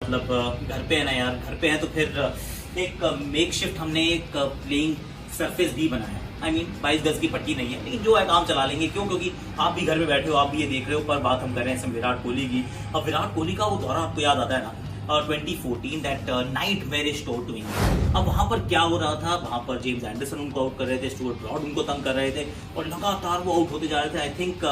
मतलब घर पे है ना यार, घर पे है तो फिर एक मेक शिफ्ट हमने एक प्लेइंग सरफेस भी बनाया। I mean 22 गज की पट्टी नहीं है, लेकिन जो है काम चला लेंगे। क्यों? क्योंकि आप भी घर में बैठे हो, आप भी ये देख रहे हो। पर बात हम कर रहे हैं विराट कोहली की। अब विराट कोहली का वो दौरा आपको याद आता है ना, 2014 that night where store to England. अब वहां पर क्या हो रहा था, वहां पर जेम्स एंडरसन उनको आउट कर रहे थे, स्टुअर्ट ब्रॉड उनको तंग कर रहे थे और लगातार वो आउट होते जा रहे थे। I think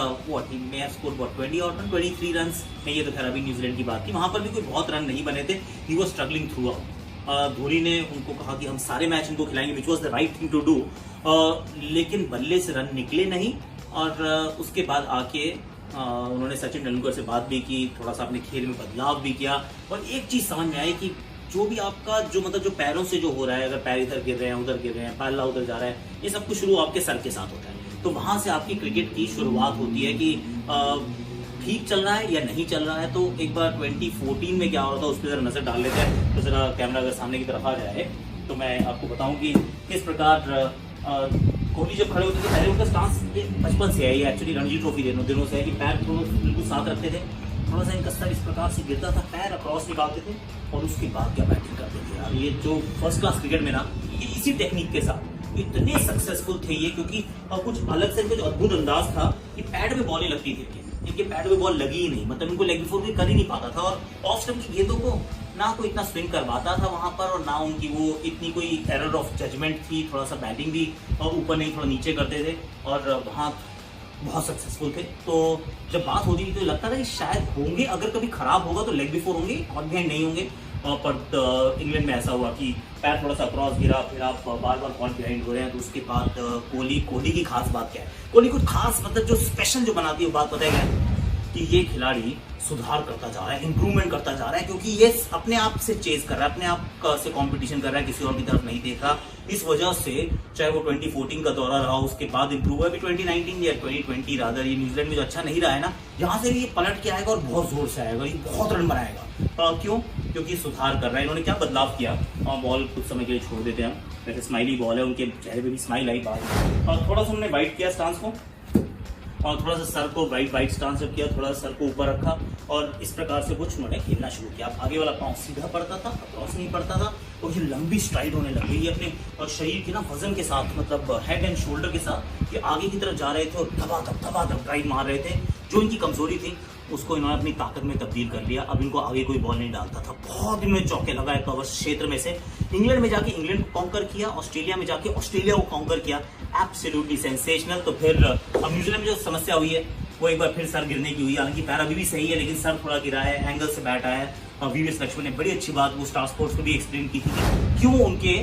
he may have scored 20 और 23 रन में। ये तो खैर अभी न्यूजीलैंड की बात थी, वहां पर भी कोई बहुत रन नहीं बने थे। He was struggling throughout. Dhoni ने उनको कहा कि हम सारे मैच इनको खिलाएंगे, which was the right thing to do. लेकिन बल्ले से रन निकले नहीं। और उसके बाद आके उन्होंने सचिन तेंदुलकर से बात भी की, थोड़ा सा अपने खेल में बदलाव भी किया। और एक चीज समझ में आई कि जो भी आपका जो मतलब जो पैरों से जो हो रहा है, अगर पैर इधर गिर रहे हैं, उधर गिर रहे हैं, पाला उधर जा रहा है, ये सब कुछ शुरू आपके सर के साथ होता है। तो वहां से आपकी क्रिकेट की शुरुआत होती है कि ठीक चल रहा है या नहीं चल रहा है। तो एक बार 2014 में क्या हो रहा था उस पर जरा नजर डाल लेते हैं। तो जरा कैमरा अगर सामने की तरफ आ जाए तो मैं आपको बताऊं कि किस प्रकार कोहली जब खड़े होते थे, पहले उनका स्टांस बचपन से है, ये एक्चुअली रणजी ट्रॉफी दिनों से है कि पैर बिल्कुल साथ रखते थे। थोड़ा सा इनका सर इस प्रकार से गिरता था, पैर अक्रॉस निकालते थे और उसके बाद क्या बैटिंग करते थे यार। ये जो फर्स्ट क्लास क्रिकेट में ना, ये इसी टेक्निक के साथ इतने सक्सेसफुल थे ये, क्योंकि कुछ अलग से इनका जो अद्भुत अंदाज था कि पैड में बॉल ही लगती थी, इनके पैड में बॉल लगी ही नहीं, मतलब इनको लेग बिफोर भी कर ही नहीं पाता था। और ऑफ स्टंप की गेंदों को ना कोई इतना स्विंग करवाता था वहां पर, और ना उनकी वो इतनी कोई एरर ऑफ जजमेंट थी। थोड़ा सा बैटिंग भी ऊपर नहीं थोड़ा नीचे करते थे और वहां बहुत सक्सेसफुल थे। तो जब बात होती थी तो लगता था कि शायद होंगे, अगर कभी खराब होगा तो लेग बिफोर होंगे, ऑन बिहाइंड नहीं होंगे। पर इंग्लैंड में ऐसा हुआ कि पैर थोड़ा सा क्रॉस गिरा, फिर आप बार बार ऑन बिहाइंड हो रहे हैं। तो उसके बाद कोहली की खास बात क्या है, कोहली कुछ खास मतलब जो स्पेशल जो बनाती है वो बात पता है क्या है, कि ये खिलाड़ी सुधार करता जा रहा है, इंप्रूवमेंट करता जा रहा है, क्योंकि ये अपने आप से चेज कर रहा है, अपने आप से कंपटीशन कर रहा है, किसी और की तरफ नहीं देख रहा। इस वजह से चाहे वो 2014 का दौरा रहा, उसके बाद इंप्रूव हुआ, 2019 या 2020 रादर, ये न्यूजीलैंड में जो अच्छा नहीं रहा है ना, यहाँ से भी ये पलट के आएगा और बहुत जोर से आएगा, ये बहुत रन बनाएगा। क्यों? क्योंकि सुधार कर रहा है। इन्होंने क्या बदलाव किया, बॉल कुछ समय के लिए छोड़ देते हैं, वैसे स्माइली बॉल है, उनके चेहरे पे भी स्माइल आई बात। और थोड़ा सा हमने वाइट किया स्टांस को, और थोड़ा सा सर को वाइट स्टांस किया, थोड़ा सा सर को ऊपर रखा और इस प्रकार से कुछ उन्होंने खेलना शुरू किया। आगे वाला पांव सीधा पड़ता था, क्रॉस नहीं पड़ता था, और ये लंबी स्ट्राइड होने लग गई अपने शरीर के ना वजन के साथ, मतलब हेड एंड शोल्डर के साथ, कि आगे की तरफ जा रहे थे और दबा ड्राइव मार रहे थे। जो इनकी कमजोरी थी उसको इन्होंने अपनी ताकत में तब्दील कर लिया। अब इनको आगे कोई बॉल नहीं डालता था, बहुत दिन में चौके लगाए कवर क्षेत्र में से। इंग्लैंड में जाके इंग्लैंड को काउंटर किया, ऑस्ट्रेलिया में जाके ऑस्ट्रेलिया को काउंटर किया, एब्सोल्युटली सेंसेशनल। तो फिर अब न्यूजीलैंड में जो समस्या हुई है वो एक बार फिर सर गिरने की हुई है। हालांकि पैर अभी भी सही है, लेकिन सर थोड़ा गिरा है, एंगल से बैट आया है। वीवीएस लक्ष्मण ने बड़ी अच्छी बात वो स्टार स्पोर्ट्स को भी एक्सप्लेन की थी कि क्यों उनके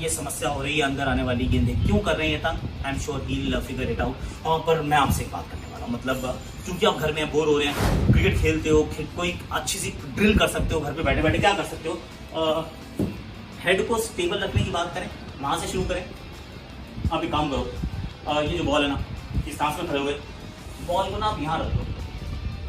ये समस्या हो रही है, अंदर आने वाली गेंदें क्यों कर रहे हैं तंग। I am sure he will figure it out. पर मैं आपसे एक बात करने वाला हूं, मतलब क्योंकि आप घर में बोर हो रहे हैं, क्रिकेट खेलते हो, कोई अच्छी सी ड्रिल कर सकते हो घर पे बैठे बैठे, क्या कर सकते हो, हेड को स्टेबल रखने की बात करें, वहां से शुरू करें। आप एक काम करो, ये जो बॉल है ना, इस सांस में खड़े हुए, बॉल को ना आप यहाँ रख लो,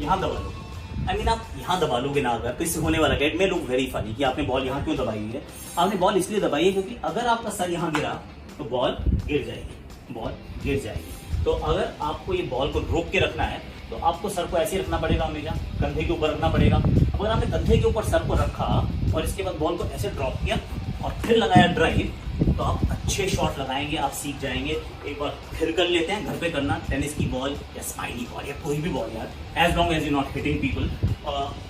यहाँ दबा लो। आई मीन आप यहाँ दबा लोगे ना अगर, तो इससे होने वाला गेट में लुक वेरी फनी कि आपने बॉल यहाँ क्यों दबाई हुई है। आपने बॉल इसलिए दबाई है क्योंकि अगर आपका सर यहाँ गिरा तो बॉल गिर जाएगी, बॉल गिर जाएगी। तो अगर आपको ये बॉल को रोक के रखना है तो आपको सर को ऐसे रखना पड़ेगा, हमेशा कंधे के ऊपर रखना पड़ेगा। अगर आपने कंधे के ऊपर सर को रखा और इसके बाद बॉल को ऐसे ड्रॉप किया और फिर लगाया ड्राइव, तो आप अच्छे शॉट लगाएंगे, आप सीख जाएंगे। एक बार फिर कर लेते हैं, घर पे करना, टेनिस की बॉल या स्माइली बॉल या कोई भी बॉल यार, as long as you not hitting people.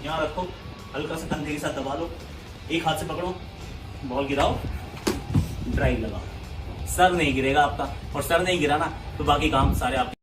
यहाँ रखो, हल्का सा कंधे के साथ दबा लो, एक हाथ से पकड़ो, बॉल गिराओ, ड्राइव लगाओ, सर नहीं गिरेगा आपका। और सर नहीं गिरा ना तो बाकी काम सारे आप